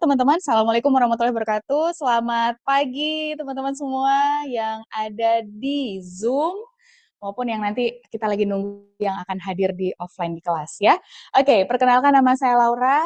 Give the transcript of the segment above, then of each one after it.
Teman-teman, Assalamualaikum warahmatullahi wabarakatuh. Selamat pagi teman-teman semua yang ada di Zoom maupun yang nanti kita lagi nunggu yang akan hadir di offline di kelas ya. Oke, perkenalkan nama saya Laura.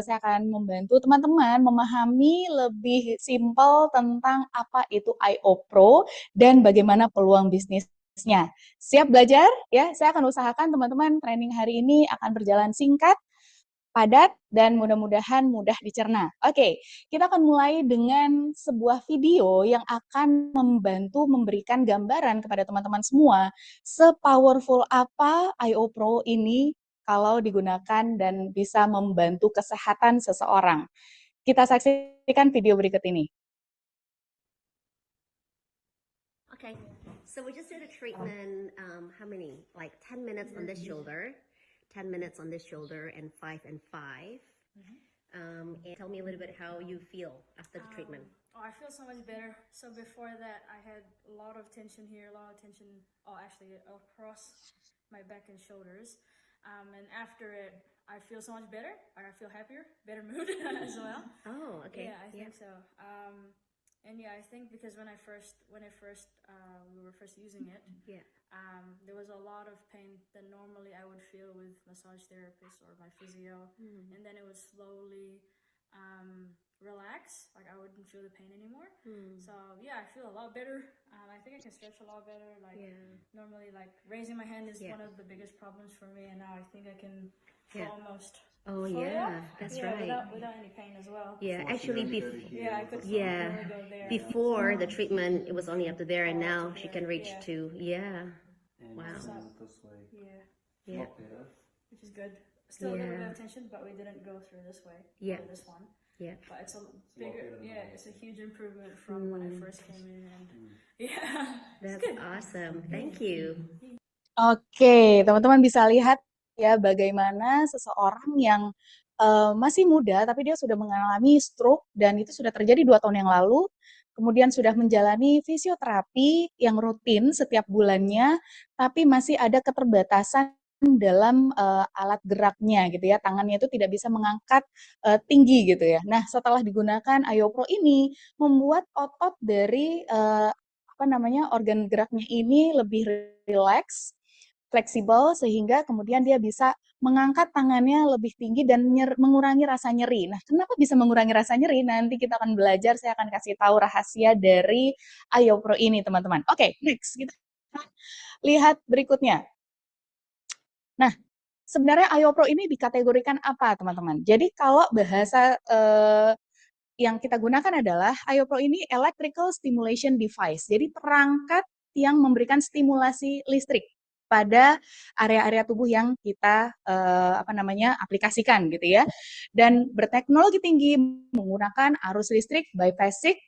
Saya akan membantu teman-teman memahami lebih simpel tentang apa itu IO Pro dan bagaimana peluang bisnisnya. Siap belajar? Ya, saya akan usahakan teman-teman training hari ini akan berjalan singkat, padat, dan mudah-mudahan mudah dicerna. Oke, kita akan mulai dengan sebuah video yang akan membantu memberikan gambaran kepada teman-teman semua se-powerful apa IO Pro ini kalau digunakan dan bisa membantu kesehatan seseorang. Kita saksikan video berikut ini. Okay, so we just did a treatment, how many? Like 10 minutes on this shoulder, 10 minutes on this shoulder, and 5 and 5. And tell me a little bit how you feel after the treatment. I feel so much better. So before that, I had a lot of tension here, a lot of tension, actually across my back and shoulders. And after it, I feel so much better. I feel happier, better mood as well. Oh, okay. Yeah, I think so. And yeah, I think because when we were first using it, Yeah. there was a lot of pain that normally I would feel with massage therapists or my physio, and then it would slowly relax. Like I wouldn't feel the pain anymore. So yeah, I feel a lot better. I think I can stretch a lot better. Like normally, like raising my hand is one of the biggest problems for me, and now I think I can almost. Oh yeah, that's right. Without any pain as well. Yeah, actually, I could yeah, really go there. before the treatment, it was only up to there, and now she can reach Yeah. to, yeah. And Wow. you move this way. Yeah, Yeah. Lot better. which is good. Still a little bit Yeah. of tension, but we didn't go through this way. Yeah. Or this one. Yeah. But it's a better bigger, than yeah, mine. it's a huge improvement from when I first came in, and yeah, it's That's good. awesome. Thank you. Oke, teman-teman bisa lihat ya bagaimana seseorang yang masih muda tapi dia sudah mengalami stroke dan itu sudah terjadi 2 tahun yang lalu, kemudian sudah menjalani fisioterapi yang rutin setiap bulannya, tapi masih ada keterbatasan dalam alat geraknya gitu ya, tangannya itu tidak bisa mengangkat tinggi gitu ya. Nah, setelah digunakan IOPRO ini membuat otot dari organ geraknya ini lebih rileks, fleksibel sehingga kemudian dia bisa mengangkat tangannya lebih tinggi dan mengurangi rasa nyeri. Nah, kenapa bisa mengurangi rasa nyeri? Nanti kita akan belajar, saya akan kasih tahu rahasia dari IOPRO ini, teman-teman. Oke, next. Kita lihat berikutnya. Nah, sebenarnya IOPRO ini dikategorikan apa, teman-teman? Jadi kalau bahasa yang kita gunakan adalah IOPRO ini Electrical Stimulation Device. Jadi perangkat yang memberikan stimulasi listrik pada area-area tubuh yang kita aplikasikan gitu ya. Dan berteknologi tinggi menggunakan arus listrik biphasic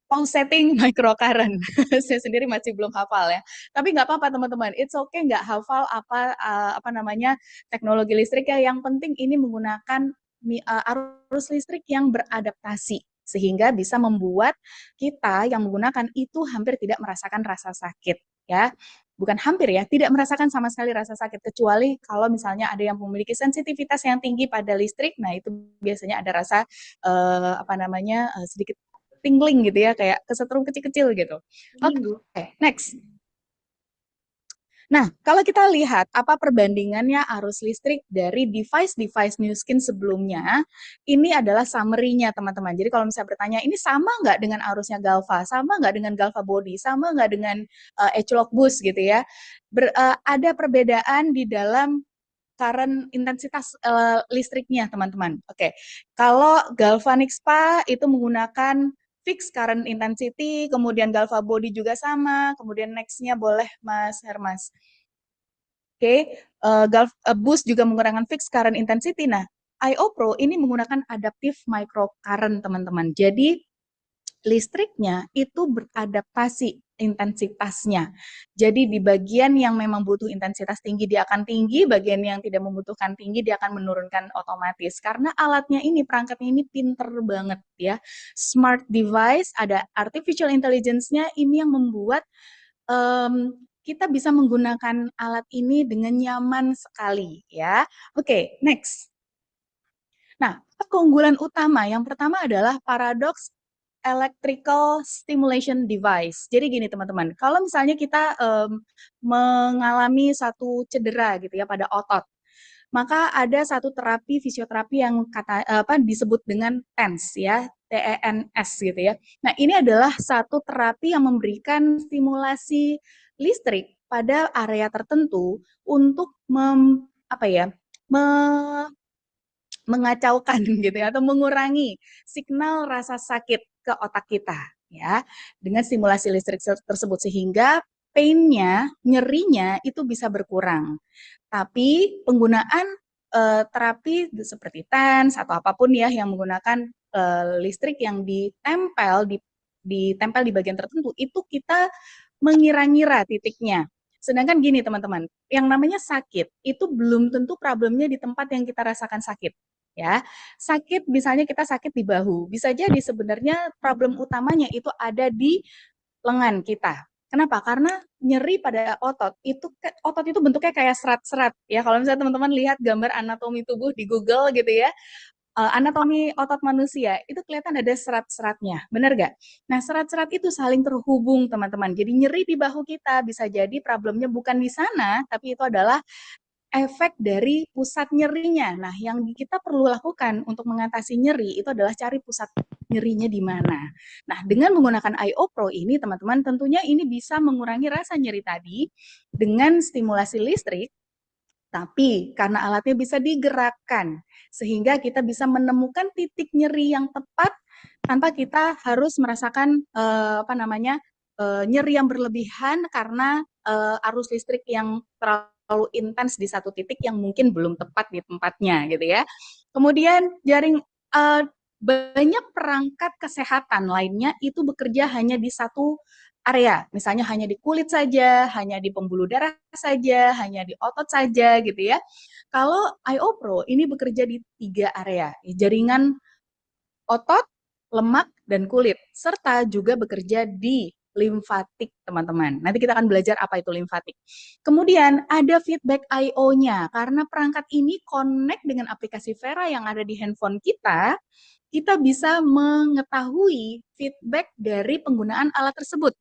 pulsating microcurrent. Saya sendiri masih belum hafal ya. Tapi nggak apa-apa teman-teman. It's okay nggak hafal teknologi listrik ya. Yang penting ini menggunakan arus listrik yang beradaptasi sehingga bisa membuat kita yang menggunakan itu hampir tidak merasakan rasa sakit ya. Bukan hampir ya, tidak merasakan sama sekali rasa sakit kecuali kalau misalnya ada yang memiliki sensitivitas yang tinggi pada listrik. Nah, itu biasanya ada rasa sedikit tingling gitu ya, kayak kesetrum kecil-kecil gitu. Oke, next. Nah, kalau kita lihat apa perbandingannya arus listrik dari device-device Nu Skin sebelumnya, ini adalah summary-nya teman-teman. Jadi kalau misalnya bertanya, ini sama nggak dengan arusnya Galva? Sama nggak dengan Galva Body? Sama nggak dengan Edgelog Boost gitu ya? Ada perbedaan di dalam current intensitas listriknya teman-teman. Oke, kalau Galvanic Spa itu menggunakan fixed current intensity, kemudian Galva Body juga sama, kemudian next-nya boleh Mas Hermas. Oke, Boost juga menggunakan fixed current intensity. Nah, IO Pro ini menggunakan adaptive microcurrent teman-teman. Jadi listriknya itu beradaptasi intensitasnya. Jadi di bagian yang memang butuh intensitas tinggi dia akan tinggi, bagian yang tidak membutuhkan tinggi dia akan menurunkan otomatis. Karena alatnya ini, perangkatnya ini pinter banget ya. Smart device, ada artificial intelligence-nya, ini yang membuat kita bisa menggunakan alat ini dengan nyaman sekali ya. Oke, next. Nah, keunggulan utama? Yang pertama adalah paradoks electrical stimulation device. Jadi gini teman-teman, kalau misalnya kita mengalami satu cedera gitu ya pada otot, maka ada satu terapi fisioterapi yang disebut dengan TENS ya, TENS gitu ya. Nah, ini adalah satu terapi yang memberikan stimulasi listrik pada area tertentu untuk apa ya, mengacaukan gitu ya, atau mengurangi signal rasa sakit ke otak kita ya dengan stimulasi listrik tersebut, sehingga pain-nya, nyerinya itu bisa berkurang. Tapi penggunaan terapi seperti TENS atau apapun ya yang menggunakan listrik yang ditempel di bagian tertentu, itu kita mengira-ngira titiknya. Sedangkan gini teman-teman, yang namanya sakit itu belum tentu problemnya di tempat yang kita rasakan sakit. Ya, sakit misalnya kita sakit di bahu, bisa jadi sebenarnya problem utamanya itu ada di lengan kita. Kenapa? Karena nyeri pada otot itu bentuknya kayak serat-serat ya. Kalau misalnya teman-teman lihat gambar anatomi tubuh di Google gitu ya, anatomi otot manusia itu kelihatan ada serat-seratnya, benar gak? Nah, serat-serat itu saling terhubung teman-teman. Jadi nyeri di bahu kita bisa jadi problemnya bukan di sana, tapi itu adalah efek dari pusat nyerinya. Nah, yang kita perlu lakukan untuk mengatasi nyeri itu adalah cari pusat nyerinya di mana. Nah, dengan menggunakan IO Pro ini, teman-teman, tentunya ini bisa mengurangi rasa nyeri tadi dengan stimulasi listrik, tapi karena alatnya bisa digerakkan, sehingga kita bisa menemukan titik nyeri yang tepat tanpa kita harus merasakan nyeri yang berlebihan karena arus listrik yang terlalu intens di satu titik yang mungkin belum tepat di tempatnya gitu ya. Kemudian banyak perangkat kesehatan lainnya itu bekerja hanya di satu area, misalnya hanya di kulit saja, hanya di pembuluh darah saja, hanya di otot saja gitu ya. Kalau IO Pro ini bekerja di 3 area, jaringan otot, lemak, dan kulit, serta juga bekerja di limfatik, teman-teman. Nanti kita akan belajar apa itu limfatik. Kemudian ada feedback IO-nya, karena perangkat ini connect dengan aplikasi Vera yang ada di handphone kita bisa mengetahui feedback dari penggunaan alat tersebut.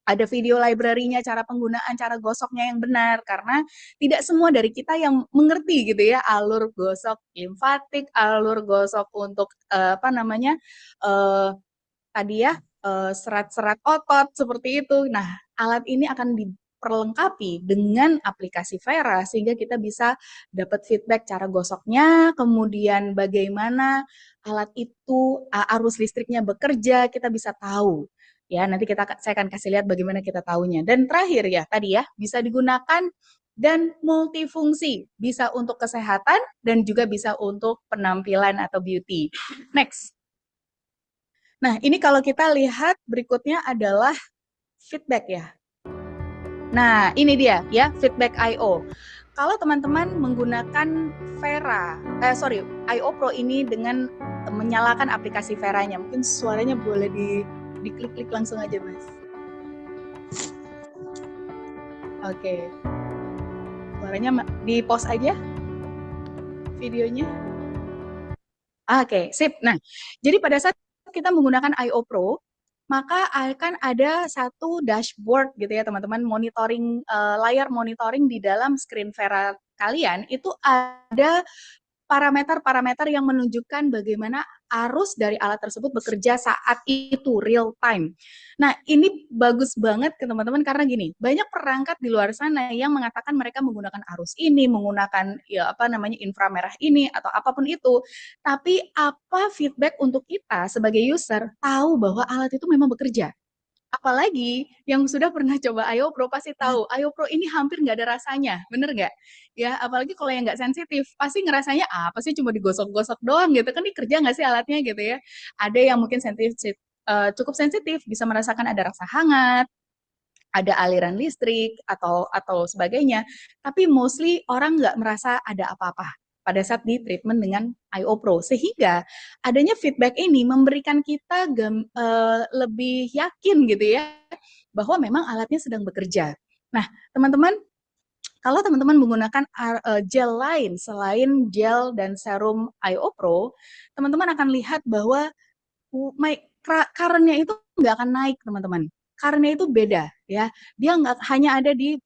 Ada video library-nya, cara penggunaan, cara gosoknya yang benar, karena tidak semua dari kita yang mengerti gitu ya alur gosok limfatik, alur gosok untuk tadi ya serat-serat otot seperti itu. Nah, alat ini akan diperlengkapi dengan aplikasi Vera sehingga kita bisa dapat feedback cara gosoknya, kemudian bagaimana alat itu arus listriknya bekerja, kita bisa tahu. Ya, nanti saya akan kasih lihat bagaimana kita tahunya. Dan terakhir ya, tadi ya, bisa digunakan dan multifungsi, bisa untuk kesehatan dan juga bisa untuk penampilan atau beauty. Next. Nah, ini kalau kita lihat berikutnya adalah feedback ya. Nah, ini dia ya, feedback IO. Kalau teman-teman menggunakan IO Pro ini dengan menyalakan aplikasi Vera-nya, mungkin suaranya boleh diklik-klik langsung aja, Mas. Oke. Suaranya di pause aja videonya. Oke, sip. Nah, jadi pada saat kita menggunakan IO Pro, maka akan ada satu dashboard gitu ya teman-teman, monitoring layar monitoring di dalam screen Vera kalian itu ada parameter-parameter yang menunjukkan bagaimana arus dari alat tersebut bekerja saat itu real time. Nah, ini bagus banget ke teman-teman karena gini, banyak perangkat di luar sana yang mengatakan mereka menggunakan arus ini, menggunakan inframerah ini atau apapun itu. Tapi apa feedback untuk kita sebagai user tahu bahwa alat itu memang bekerja? Apalagi yang sudah pernah coba IO Pro pasti tahu, IO Pro ini hampir nggak ada rasanya, bener nggak? Ya, apalagi kalau yang nggak sensitif, pasti ngerasanya apa sih cuma digosok-gosok doang gitu, kan ini kerja nggak sih alatnya gitu ya. Ada yang mungkin sensitif, cukup sensitif, bisa merasakan ada rasa hangat, ada aliran listrik atau sebagainya, tapi mostly orang nggak merasa ada apa-apa pada saat di treatment dengan IO Pro, sehingga adanya feedback ini memberikan kita lebih yakin gitu ya bahwa memang alatnya sedang bekerja. Nah, teman-teman, Kalau teman-teman menggunakan gel lain selain gel dan serum IO Pro, teman-teman akan lihat bahwa current-nya itu nggak akan naik, teman-teman. Current-nya itu beda, ya. Dia nggak hanya ada di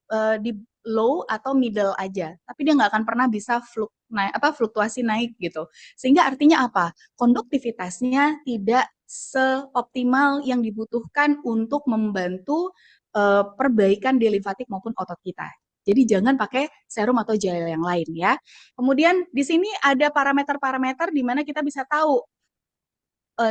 low atau middle aja, tapi dia nggak akan pernah bisa fluktuasi naik gitu. Sehingga artinya apa? Konduktivitasnya tidak seoptimal yang dibutuhkan untuk membantu perbaikan di limfatik maupun otot kita. Jadi jangan pakai serum atau gel yang lain ya. Kemudian di sini ada parameter-parameter di mana kita bisa tahu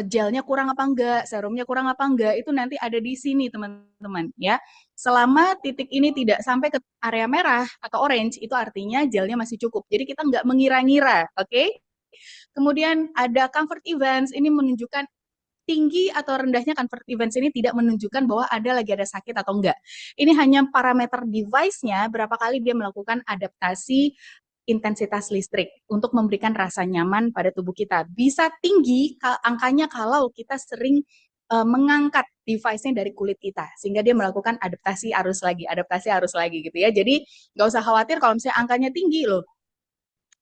gelnya kurang apa enggak, serumnya kurang apa enggak, itu nanti ada di sini teman-teman ya. Selama titik ini tidak sampai ke area merah atau orange, itu artinya gelnya masih cukup. Jadi kita nggak mengira-ngira, oke? Kemudian ada comfort events, ini menunjukkan tinggi atau rendahnya comfort events ini tidak menunjukkan bahwa lagi ada sakit atau enggak. Ini hanya parameter device-nya, berapa kali dia melakukan adaptasi intensitas listrik untuk memberikan rasa nyaman pada tubuh kita. Bisa tinggi angkanya kalau kita sering mengangkat device-nya dari kulit kita, sehingga dia melakukan adaptasi arus lagi gitu ya. Jadi nggak usah khawatir kalau misalnya angkanya tinggi loh,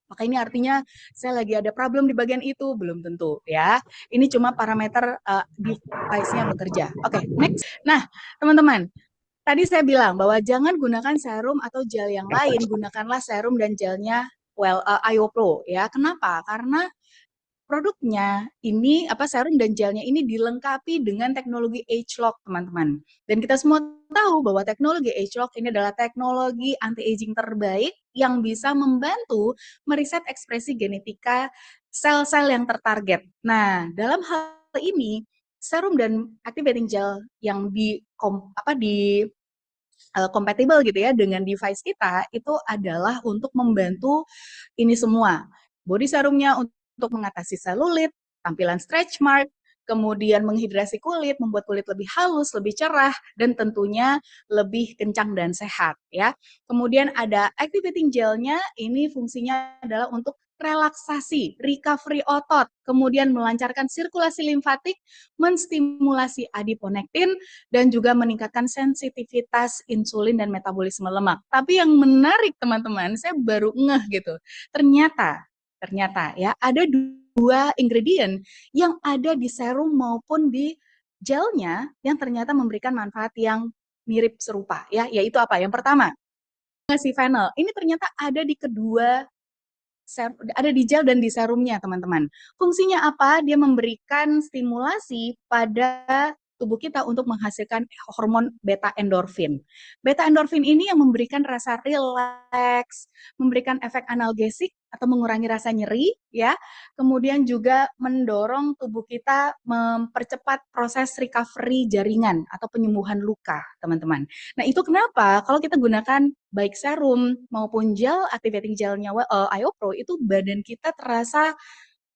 maka ini artinya saya lagi ada problem di bagian itu, belum tentu ya. Ini cuma parameter device-nya bekerja. Oke, next. Nah, teman-teman, tadi saya bilang bahwa jangan gunakan serum atau gel yang lain, gunakanlah serum dan gelnya IO Pro ya. Kenapa? Karena produknya ini serum dan gelnya ini dilengkapi dengan teknologi age-lock, teman-teman. Dan kita semua tahu bahwa teknologi age-lock ini adalah teknologi anti-aging terbaik yang bisa membantu meriset ekspresi genetika sel-sel yang tertarget. Nah, dalam hal ini serum dan activating gel yang compatible gitu ya dengan device kita itu adalah untuk membantu ini semua. Body serumnya untuk mengatasi selulit, tampilan stretch mark, kemudian menghidrasi kulit, membuat kulit lebih halus, lebih cerah, dan tentunya lebih kencang dan sehat ya. Kemudian ada activating gelnya, ini fungsinya adalah untuk relaksasi, recovery otot, kemudian melancarkan sirkulasi limfatik, menstimulasi adiponektin, dan juga meningkatkan sensitivitas insulin dan metabolisme lemak. Tapi yang menarik teman-teman, saya baru ngeh gitu. Ternyata ya ada dua ingredient yang ada di serum maupun di gelnya yang ternyata memberikan manfaat yang mirip serupa ya, yaitu apa? Yang pertama, si fennel. Ini ternyata ada di kedua ada di gel dan di serumnya, teman-teman. Fungsinya apa? Dia memberikan stimulasi pada tubuh kita untuk menghasilkan hormon beta endorfin. Beta endorfin ini yang memberikan rasa rileks, memberikan efek analgesik atau mengurangi rasa nyeri, ya. Kemudian juga mendorong tubuh kita mempercepat proses recovery jaringan atau penyembuhan luka, teman-teman. Nah, itu kenapa kalau kita gunakan baik serum maupun gel, activating gelnya IO Pro, itu badan kita terasa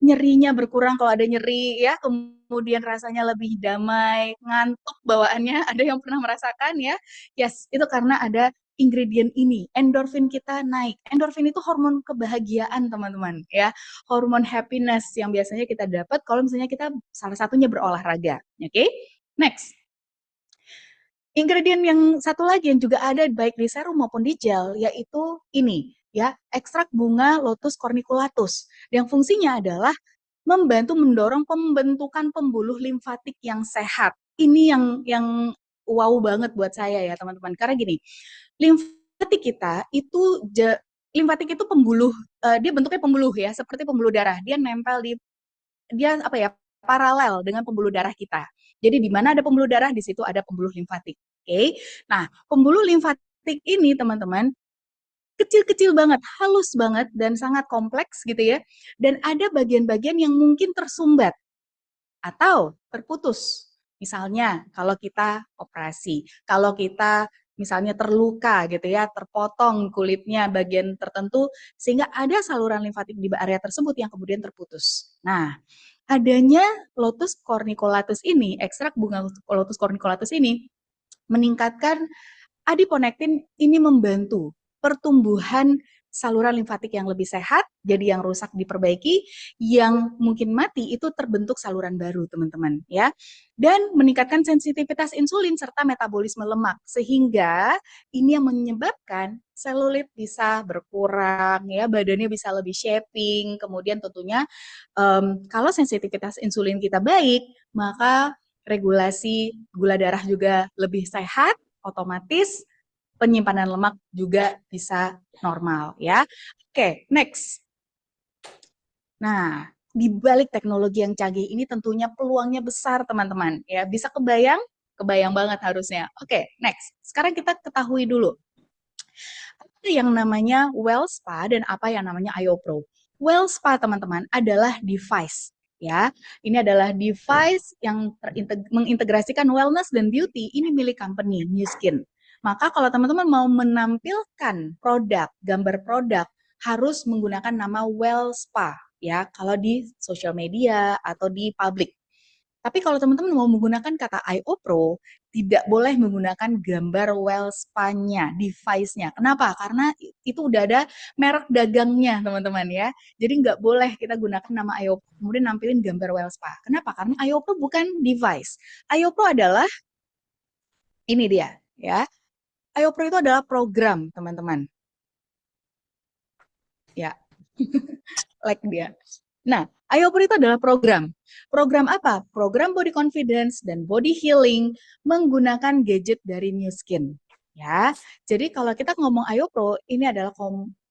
nyerinya berkurang kalau ada nyeri ya, kemudian rasanya lebih damai, ngantuk bawaannya, ada yang pernah merasakan ya? Yes, itu karena ada ingredient ini, endorfin kita naik. Endorfin itu hormon kebahagiaan, teman-teman ya. Hormon happiness yang biasanya kita dapat kalau misalnya kita salah satunya berolahraga. Oke? Next. Ingredient yang satu lagi yang juga ada baik di serum maupun di gel, yaitu ini ya, ekstrak bunga lotus corniculatus, yang fungsinya adalah membantu mendorong pembentukan pembuluh limfatik yang sehat. Ini yang wow banget buat saya ya teman-teman, karena gini, limfatik kita itu limfatik itu pembuluh, dia bentuknya pembuluh ya, seperti pembuluh darah, dia nempel dia paralel dengan pembuluh darah kita. Jadi di mana ada pembuluh darah, di situ ada pembuluh limfatik. Oke. Nah, pembuluh limfatik ini teman-teman kecil-kecil banget, halus banget dan sangat kompleks gitu ya. Dan ada bagian-bagian yang mungkin tersumbat atau terputus. Misalnya kalau kita operasi, kalau kita misalnya terluka gitu ya, terpotong kulitnya bagian tertentu sehingga ada saluran limfatik di area tersebut yang kemudian terputus. Nah, adanya lotus corniculatus ini, ekstrak bunga lotus corniculatus ini meningkatkan adiponektin, ini membantu pertumbuhan saluran limfatik yang lebih sehat, jadi yang rusak diperbaiki, yang mungkin mati itu terbentuk saluran baru, teman-teman, ya. Dan meningkatkan sensitivitas insulin serta metabolisme lemak, sehingga ini yang menyebabkan selulit bisa berkurang, ya, badannya bisa lebih shaping. Kemudian tentunya kalau sensitivitas insulin kita baik, maka regulasi gula darah juga lebih sehat, otomatis penyimpanan lemak juga bisa normal, ya. Oke, next. Nah, di balik teknologi yang canggih ini tentunya peluangnya besar, teman-teman. Ya, bisa kebayang? Kebayang banget harusnya. Oke, next. Sekarang kita ketahui dulu apa yang namanya WellSpa dan apa yang namanya IOPro. WellSpa, teman-teman, adalah device, ya. Ini adalah device yang mengintegrasikan wellness dan beauty. Ini milik company New Skin. Maka kalau teman-teman mau menampilkan produk, gambar produk, harus menggunakan nama WellSpa, ya, kalau di social media atau di publik. Tapi kalau teman-teman mau menggunakan kata IOPro, tidak boleh menggunakan gambar WellSpa-nya, device-nya. Kenapa? Karena itu udah ada merek dagangnya, teman-teman, ya. Jadi nggak boleh kita gunakan nama IOPro, kemudian nampilin gambar WellSpa. Kenapa? Karena IOPro bukan device. IOPro adalah, ini dia, ya. IOPro itu adalah program, teman-teman. Ya, like dia. Nah, IOPro itu adalah program. Program apa? Program body confidence dan body healing menggunakan gadget dari New Skin. Ya, jadi kalau kita ngomong IOPro, ini adalah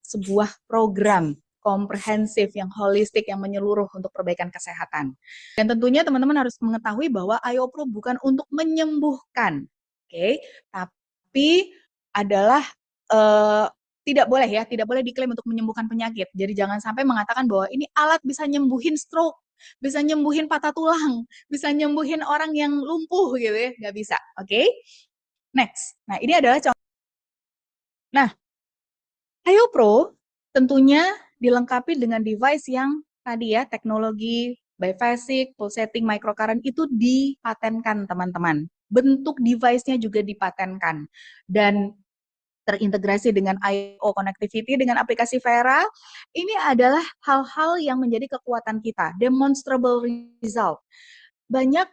sebuah program komprehensif yang holistik yang menyeluruh untuk perbaikan kesehatan. Dan tentunya teman-teman harus mengetahui bahwa IOPro bukan untuk menyembuhkan, oke? Tapi adalah tidak boleh, ya, tidak boleh diklaim untuk menyembuhkan penyakit. Jadi jangan sampai mengatakan bahwa ini alat bisa nyembuhin stroke, bisa nyembuhin patah tulang, bisa nyembuhin orang yang lumpuh gitu, ya, nggak bisa. Oke? Next. Nah, ini adalah contoh. Nah, IOPro tentunya dilengkapi dengan device yang tadi, ya, teknologi biphasic, pulsating microcurrent itu dipatenkan, teman-teman. Bentuk device-nya juga dipatenkan. Dan terintegrasi dengan IO connectivity dengan aplikasi Vera, ini adalah hal-hal yang menjadi kekuatan kita, demonstrable result. Banyak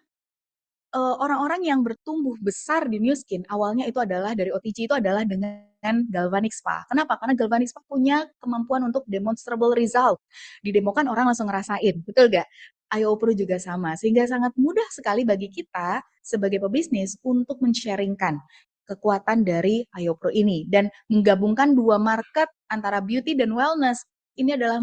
orang-orang yang bertumbuh besar di New Skin, awalnya itu adalah dari OTC itu adalah dengan Galvanic Spa. Kenapa? Karena Galvanic Spa punya kemampuan untuk demonstrable result. Didemokan orang langsung ngerasain, betul gak? IOPro juga sama, sehingga sangat mudah sekali bagi kita sebagai pebisnis untuk men-sharingkan kekuatan dari IOPro ini dan menggabungkan dua market antara beauty dan wellness. Ini adalah